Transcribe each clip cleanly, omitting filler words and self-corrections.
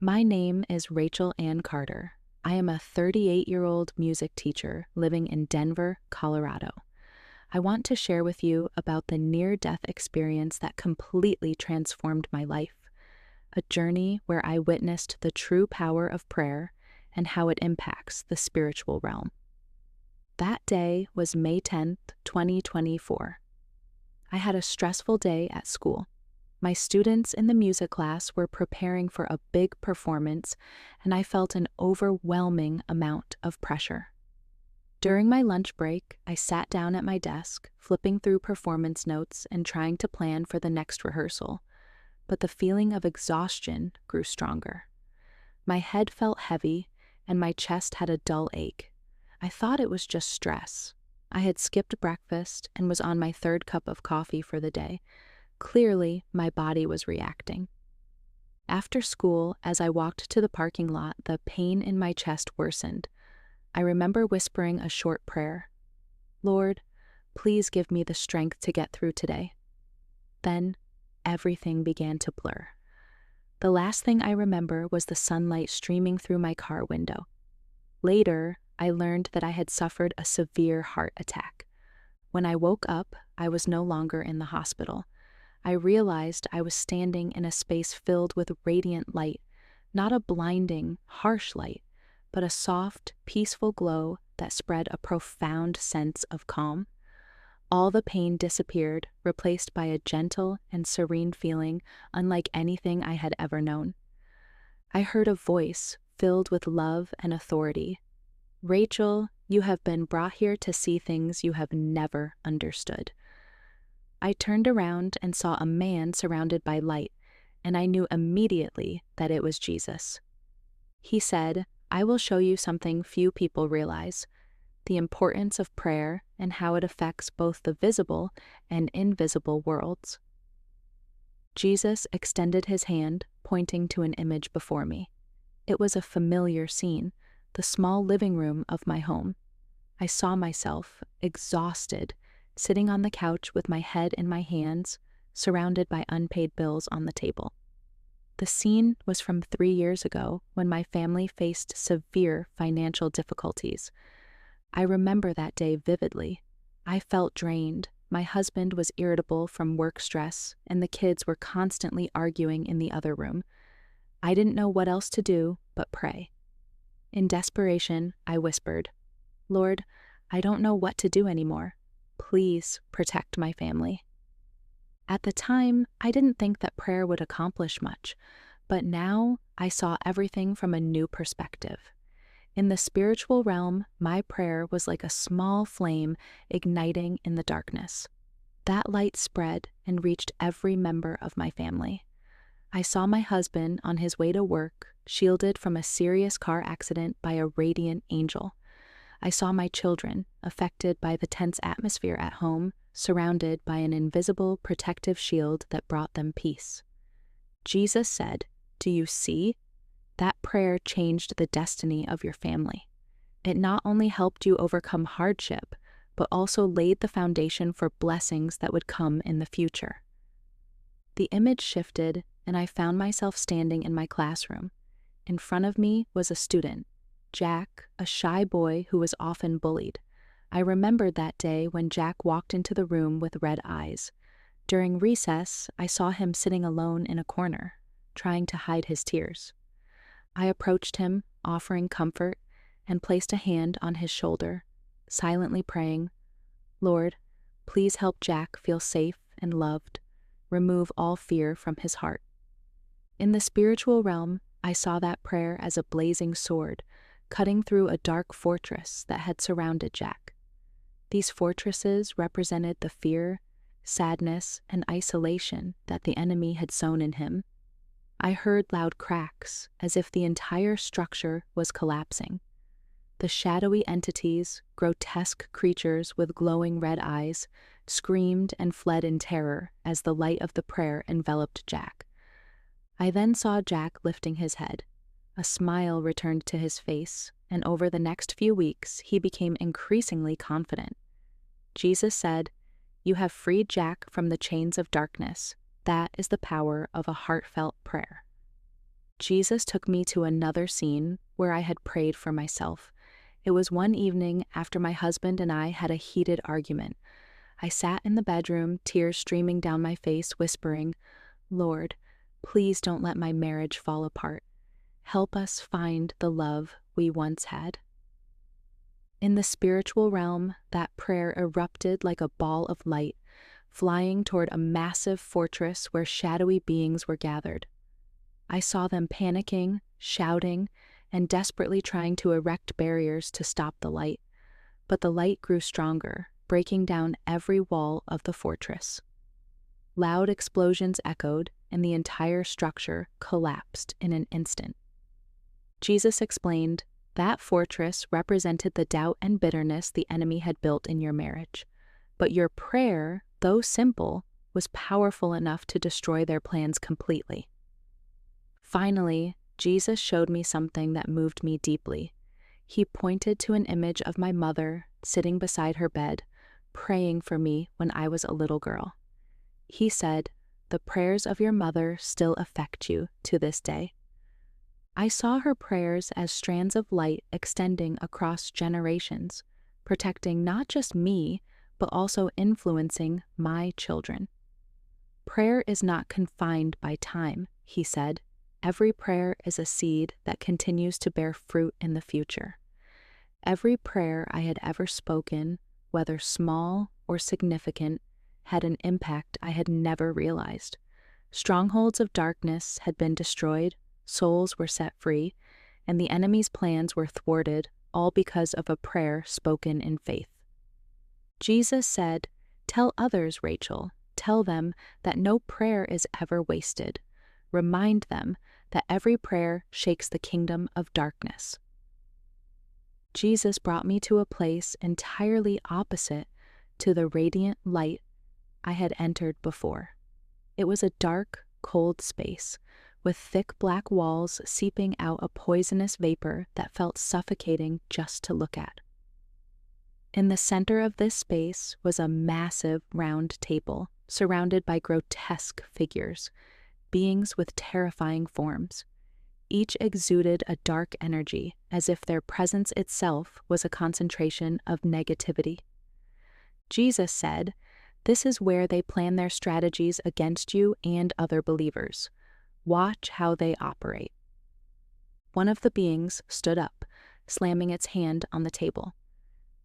My name is Rachel Ann Carter. I am a 38-year-old music teacher living in Denver, Colorado. I want to share with you about the near-death experience that completely transformed my life, a journey where I witnessed the true power of prayer and how it impacts the spiritual realm. That day was May 10th, 2024. I had a stressful day at school. My students in the music class were preparing for a big performance, and I felt an overwhelming amount of pressure. During my lunch break, I sat down at my desk, flipping through performance notes and trying to plan for the next rehearsal, but the feeling of exhaustion grew stronger. My head felt heavy, and my chest had a dull ache. I thought it was just stress. I had skipped breakfast and was on my third cup of coffee for the day. Clearly, my body was reacting. After school, as I walked to the parking lot, the pain in my chest worsened. I remember whispering a short prayer. Lord, please give me the strength to get through today. Then, everything began to blur. The last thing I remember was the sunlight streaming through my car window. Later, I learned that I had suffered a severe heart attack. When I woke up, I was no longer in the hospital. I realized I was standing in a space filled with radiant light, not a blinding, harsh light, but a soft, peaceful glow that spread a profound sense of calm. All the pain disappeared, replaced by a gentle and serene feeling unlike anything I had ever known. I heard a voice filled with love and authority. Rachel, you have been brought here to see things you have never understood. I turned around and saw a man surrounded by light, and I knew immediately that it was Jesus. He said, I will show you something few people realize, the importance of prayer and how it affects both the visible and invisible worlds. Jesus extended his hand, pointing to an image before me. It was a familiar scene, the small living room of my home. I saw myself, exhausted, sitting on the couch with my head in my hands, surrounded by unpaid bills on the table. The scene was from 3 years ago when my family faced severe financial difficulties. I remember that day vividly. I felt drained. My husband was irritable from work stress, and the kids were constantly arguing in the other room. I didn't know what else to do but pray. In desperation, I whispered, Lord, I don't know what to do anymore. Please protect my family. At the time, I didn't think that prayer would accomplish much, but now I saw everything from a new perspective. In the spiritual realm, my prayer was like a small flame igniting in the darkness. That light spread and reached every member of my family. I saw my husband on his way to work, shielded from a serious car accident by a radiant angel. I saw my children, affected by the tense atmosphere at home, surrounded by an invisible protective shield that brought them peace. Jesus said, Do you see? That prayer changed the destiny of your family. It not only helped you overcome hardship, but also laid the foundation for blessings that would come in the future. The image shifted, and I found myself standing in my classroom. In front of me was a student, Jack, a shy boy who was often bullied. I remembered that day when Jack walked into the room with red eyes. During recess, I saw him sitting alone in a corner, trying to hide his tears. I approached him, offering comfort, and placed a hand on his shoulder, silently praying, Lord, please help Jack feel safe and loved. Remove all fear from his heart. In the spiritual realm, I saw that prayer as a blazing sword, cutting through a dark fortress that had surrounded Jack. These fortresses represented the fear, sadness, and isolation that the enemy had sown in him. I heard loud cracks, as if the entire structure was collapsing. The shadowy entities, grotesque creatures with glowing red eyes, screamed and fled in terror as the light of the prayer enveloped Jack. I then saw Jack lifting his head. A smile returned to his face, and over the next few weeks, he became increasingly confident. Jesus said, You have freed Jack from the chains of darkness. That is the power of a heartfelt prayer. Jesus took me to another scene where I had prayed for myself. It was one evening after my husband and I had a heated argument. I sat in the bedroom, tears streaming down my face, whispering, "Lord, please don't let my marriage fall apart. Help us find the love we once had." In the spiritual realm, that prayer erupted like a ball of light, flying toward a massive fortress where shadowy beings were gathered. I saw them panicking, shouting, and desperately trying to erect barriers to stop the light. But the light grew stronger, breaking down every wall of the fortress. Loud explosions echoed, and the entire structure collapsed in an instant. Jesus explained, "That fortress represented the doubt and bitterness the enemy had built in your marriage. But your prayer, though simple, was powerful enough to destroy their plans completely." Finally, Jesus showed me something that moved me deeply. He pointed to an image of my mother sitting beside her bed, praying for me when I was a little girl. He said, "The prayers of your mother still affect you to this day." I saw her prayers as strands of light extending across generations, protecting not just me, but also influencing my children. "Prayer is not confined by time," he said. "Every prayer is a seed that continues to bear fruit in the future." Every prayer I had ever spoken, whether small or significant, had an impact I had never realized. Strongholds of darkness had been destroyed, souls were set free, and the enemy's plans were thwarted, all because of a prayer spoken in faith. Jesus said, "Tell others, Rachel. Tell them that no prayer is ever wasted. Remind them that every prayer shakes the kingdom of darkness." Jesus brought me to a place entirely opposite to the radiant light I had entered before. It was a dark, cold space, with thick black walls seeping out a poisonous vapor that felt suffocating just to look at. In the center of this space was a massive round table, surrounded by grotesque figures, beings with terrifying forms. Each exuded a dark energy, as if their presence itself was a concentration of negativity. Jesus said, "This is where they plan their strategies against you and other believers. Watch how they operate." One of the beings stood up, slamming its hand on the table.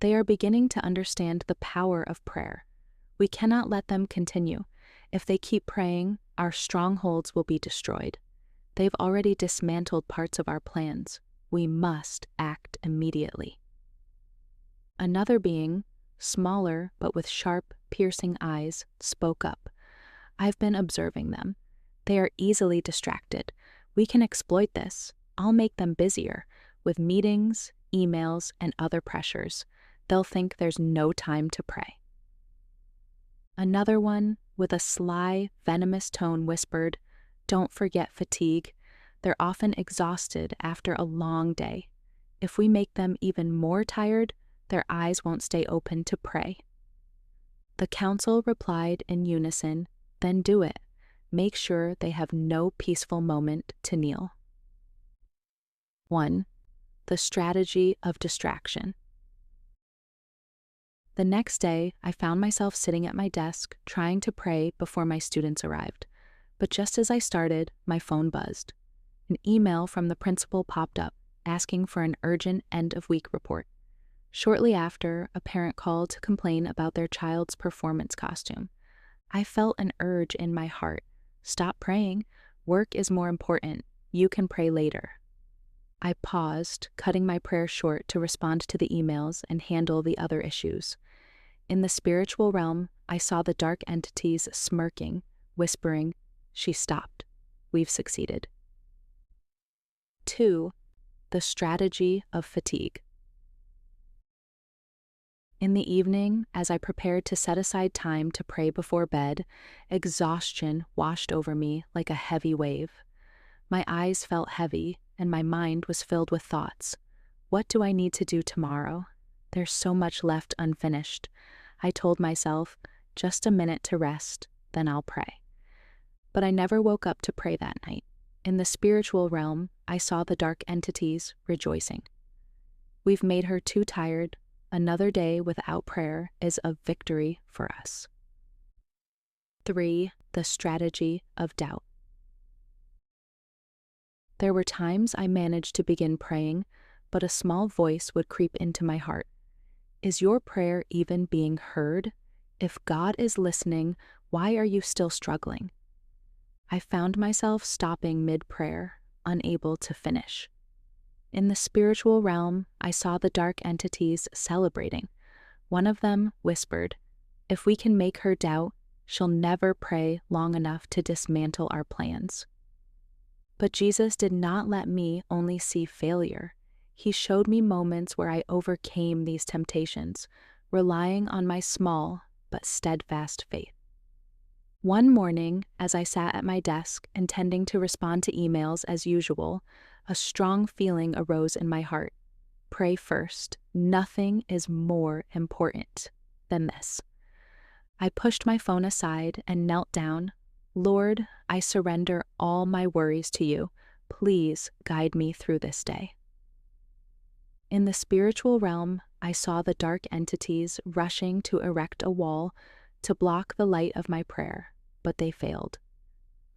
"They are beginning to understand the power of prayer. We cannot let them continue. If they keep praying, our strongholds will be destroyed. They've already dismantled parts of our plans. We must act immediately." Another being, smaller but with sharp, piercing eyes, spoke up. "I've been observing them. They are easily distracted. We can exploit this. I'll make them busier with meetings, emails, and other pressures. They'll think there's no time to pray." Another one, with a sly, venomous tone, whispered, "Don't forget fatigue. They're often exhausted after a long day. If we make them even more tired, their eyes won't stay open to pray." The council replied in unison, "Then do it. Make sure they have no peaceful moment to kneel." 1. The strategy of distraction. The next day, I found myself sitting at my desk, trying to pray before my students arrived. But just as I started, my phone buzzed. An email from the principal popped up, asking for an urgent end-of-week report. Shortly after, a parent called to complain about their child's performance costume. I felt an urge in my heart. Stop praying. Work is more important. You can pray later. I paused, cutting my prayer short to respond to the emails and handle the other issues. In the spiritual realm, I saw the dark entities smirking, whispering, "She stopped. We've succeeded." 2. The strategy of fatigue. In the evening, as I prepared to set aside time to pray before bed, exhaustion washed over me like a heavy wave. My eyes felt heavy, and my mind was filled with thoughts. What do I need to do tomorrow? There's so much left unfinished. I told myself, just a minute to rest, then I'll pray. But I never woke up to pray that night. In the spiritual realm, I saw the dark entities rejoicing. We've made her too tired. Another day without prayer is a victory for us. 3. The strategy of doubt. There were times I managed to begin praying, but a small voice would creep into my heart. Is your prayer even being heard? If God is listening, why are you still struggling? I found myself stopping mid-prayer, unable to finish. In the spiritual realm, I saw the dark entities celebrating. One of them whispered, "If we can make her doubt, she'll never pray long enough to dismantle our plans." But Jesus did not let me only see failure. He showed me moments where I overcame these temptations, relying on my small but steadfast faith. One morning, as I sat at my desk intending to respond to emails as usual, a strong feeling arose in my heart. Pray first. Nothing is more important than this. I pushed my phone aside and knelt down. Lord, I surrender all my worries to you. Please guide me through this day. In the spiritual realm, I saw the dark entities rushing to erect a wall to block the light of my prayer, but they failed.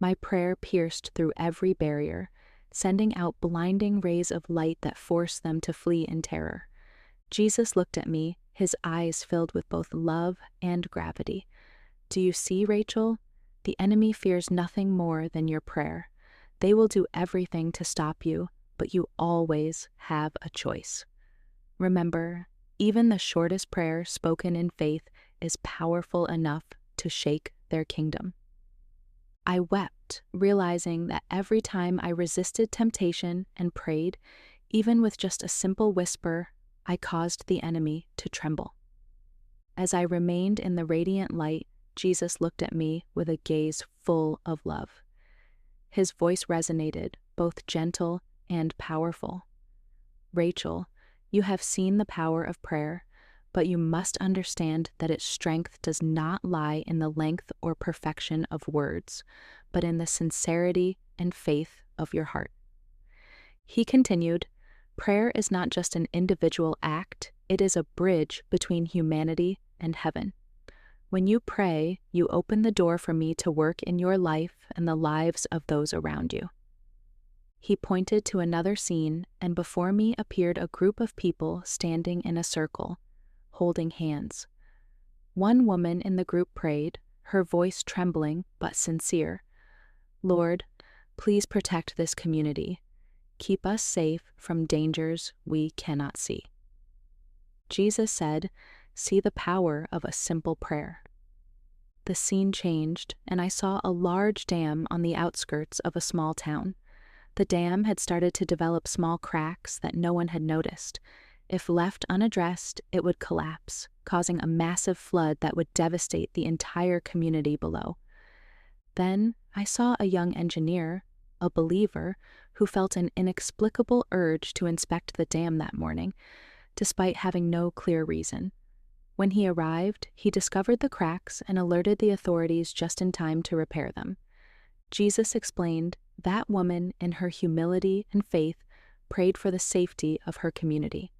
My prayer pierced through every barrier, sending out blinding rays of light that forced them to flee in terror. Jesus looked at me, his eyes filled with both love and gravity. Do you see, Rachel? The enemy fears nothing more than your prayer. They will do everything to stop you, but you always have a choice. Remember, even the shortest prayer spoken in faith is powerful enough to shake their kingdom. I wept, realizing that every time I resisted temptation and prayed, even with just a simple whisper, I caused the enemy to tremble. As I remained in the radiant light, Jesus looked at me with a gaze full of love. His voice resonated, both gentle and powerful. Rachel, you have seen the power of prayer, but you must understand that its strength does not lie in the length or perfection of words, but in the sincerity and faith of your heart. He continued, prayer is not just an individual act, it is a bridge between humanity and heaven. When you pray, you open the door for me to work in your life and the lives of those around you. He pointed to another scene, and before me appeared a group of people standing in a circle, holding hands. One woman in the group prayed, her voice trembling but sincere. Lord, please protect this community. Keep us safe from dangers we cannot see. Jesus said, see the power of a simple prayer. The scene changed, and I saw a large dam on the outskirts of a small town. The dam had started to develop small cracks that no one had noticed. If left unaddressed, it would collapse, causing a massive flood that would devastate the entire community below. Then I saw a young engineer, a believer, who felt an inexplicable urge to inspect the dam that morning, despite having no clear reason. When he arrived, he discovered the cracks and alerted the authorities just in time to repair them. Jesus explained, that woman, in her humility and faith, prayed for the safety of her community.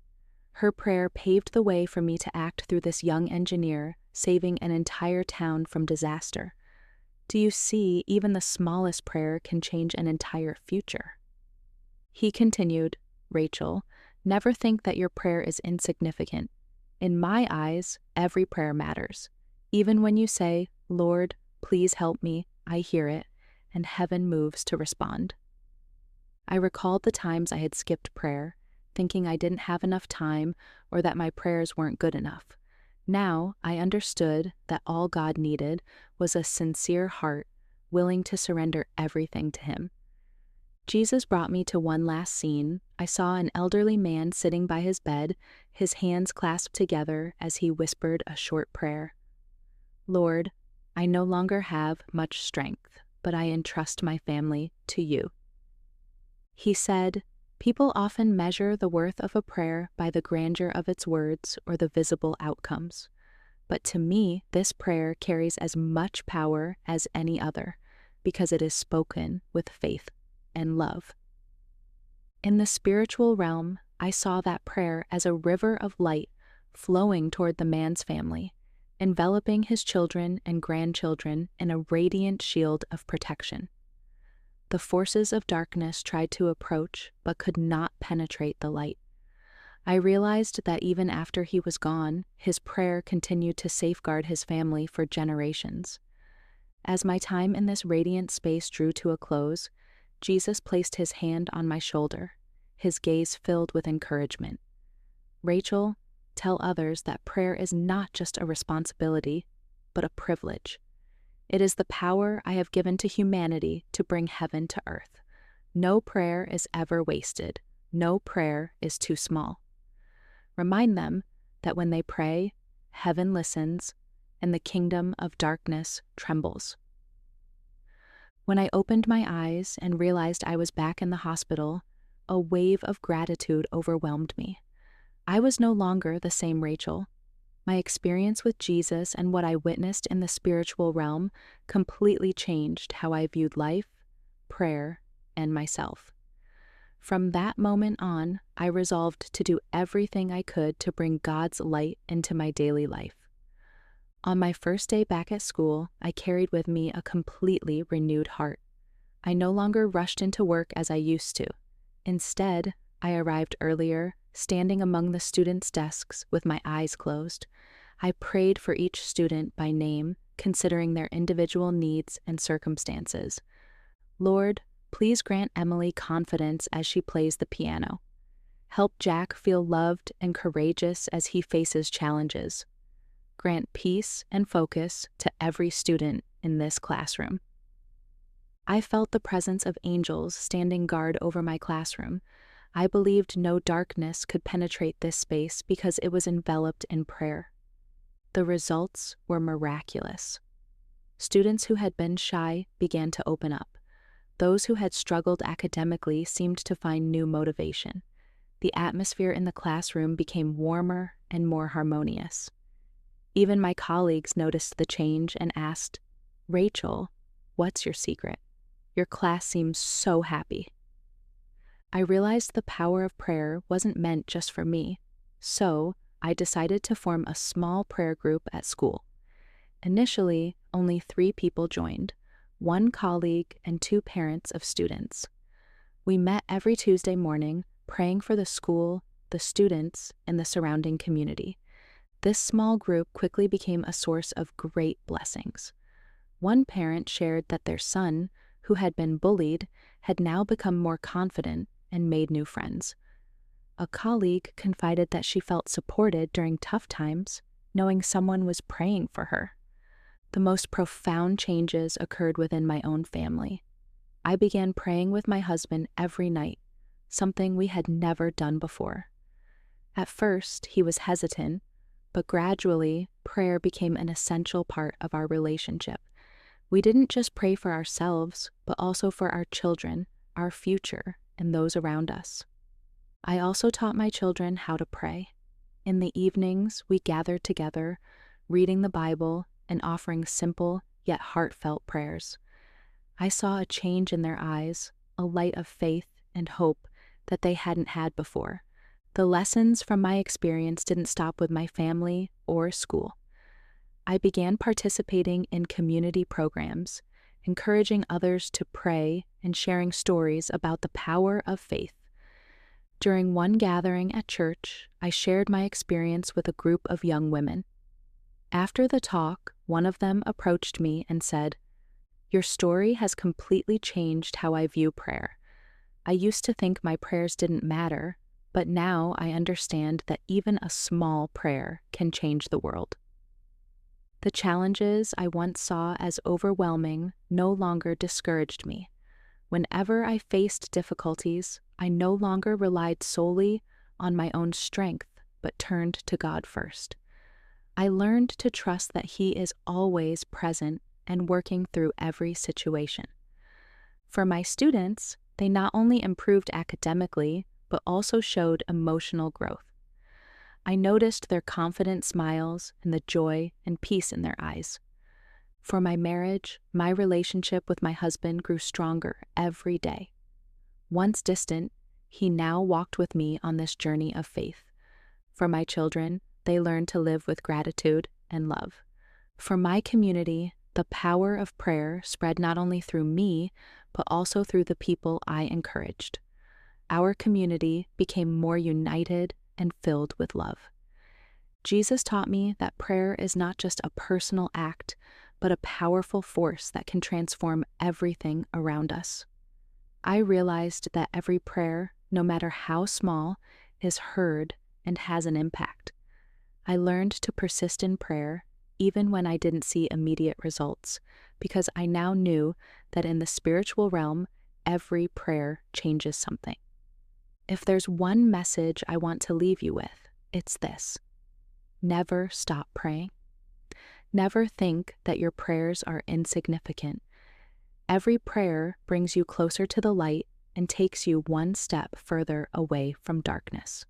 Her prayer paved the way for me to act through this young engineer, saving an entire town from disaster. Do you see, even the smallest prayer can change an entire future? He continued, Rachel, never think that your prayer is insignificant. In my eyes, every prayer matters. Even when you say, Lord, please help me, I hear it, and heaven moves to respond. I recalled the times I had skipped prayer, thinking I didn't have enough time or that my prayers weren't good enough. Now I understood that all God needed was a sincere heart, willing to surrender everything to Him. Jesus brought me to one last scene. I saw an elderly man sitting by his bed, his hands clasped together as he whispered a short prayer. Lord, I no longer have much strength, but I entrust my family to you. He said, people often measure the worth of a prayer by the grandeur of its words or the visible outcomes. But to me, this prayer carries as much power as any other, because it is spoken with faith. and love. In the spiritual realm, I saw that prayer as a river of light flowing toward the man's family, enveloping his children and grandchildren in a radiant shield of protection. The forces of darkness tried to approach but could not penetrate the light. I realized that even after he was gone, his prayer continued to safeguard his family for generations. As my time in this radiant space drew to a close, Jesus placed his hand on my shoulder, his gaze filled with encouragement. "Rachel, tell others that prayer is not just a responsibility, but a privilege. It is the power I have given to humanity to bring heaven to earth. No prayer is ever wasted. No prayer is too small." Remind them that when they pray, heaven listens, and the kingdom of darkness trembles. When I opened my eyes and realized I was back in the hospital, a wave of gratitude overwhelmed me. I was no longer the same Rachel. My experience with Jesus and what I witnessed in the spiritual realm completely changed how I viewed life, prayer, and myself. From that moment on, I resolved to do everything I could to bring God's light into my daily life. On my first day back at school, I carried with me a completely renewed heart. I no longer rushed into work as I used to. Instead, I arrived earlier, standing among the students' desks with my eyes closed. I prayed for each student by name, considering their individual needs and circumstances. "Lord, please grant Emily confidence as she plays the piano. Help Jack feel loved and courageous as he faces challenges. Grant peace and focus to every student in this classroom." I felt the presence of angels standing guard over my classroom. I believed no darkness could penetrate this space because it was enveloped in prayer. The results were miraculous. Students who had been shy began to open up. Those who had struggled academically seemed to find new motivation. The atmosphere in the classroom became warmer and more harmonious. Even my colleagues noticed the change and asked, "Rachel, what's your secret? Your class seems so happy." I realized the power of prayer wasn't meant just for me, so I decided to form a small prayer group at school. Initially, only 3 people joined, 1 colleague and 2 parents of students. We met every Tuesday morning, praying for the school, the students, and the surrounding community. This small group quickly became a source of great blessings. One parent shared that their son, who had been bullied, had now become more confident and made new friends. A colleague confided that she felt supported during tough times, knowing someone was praying for her. The most profound changes occurred within my own family. I began praying with my husband every night, something we had never done before. At first, he was hesitant, but gradually, prayer became an essential part of our relationship. We didn't just pray for ourselves, but also for our children, our future, and those around us. I also taught my children how to pray. In the evenings, we gathered together, reading the Bible and offering simple yet heartfelt prayers. I saw a change in their eyes, a light of faith and hope that they hadn't had before. The lessons from my experience didn't stop with my family or school. I began participating in community programs, encouraging others to pray and sharing stories about the power of faith. During one gathering at church, I shared my experience with a group of young women. After the talk, one of them approached me and said, "Your story has completely changed how I view prayer. I used to think my prayers didn't matter, but now I understand that even a small prayer can change the world." The challenges I once saw as overwhelming no longer discouraged me. Whenever I faced difficulties, I no longer relied solely on my own strength, but turned to God first. I learned to trust that He is always present and working through every situation. For my students, they not only improved academically, but also showed emotional growth. I noticed their confident smiles and the joy and peace in their eyes. For my marriage, my relationship with my husband grew stronger every day. Once distant, he now walked with me on this journey of faith. For my children, they learned to live with gratitude and love. For my community, the power of prayer spread not only through me, but also through the people I encouraged. Our community became more united and filled with love. Jesus taught me that prayer is not just a personal act, but a powerful force that can transform everything around us. I realized that every prayer, no matter how small, is heard and has an impact. I learned to persist in prayer even when I didn't see immediate results, because I now knew that in the spiritual realm, every prayer changes something. If there's one message I want to leave you with, it's this: never stop praying. Never think that your prayers are insignificant. Every prayer brings you closer to the light and takes you one step further away from darkness.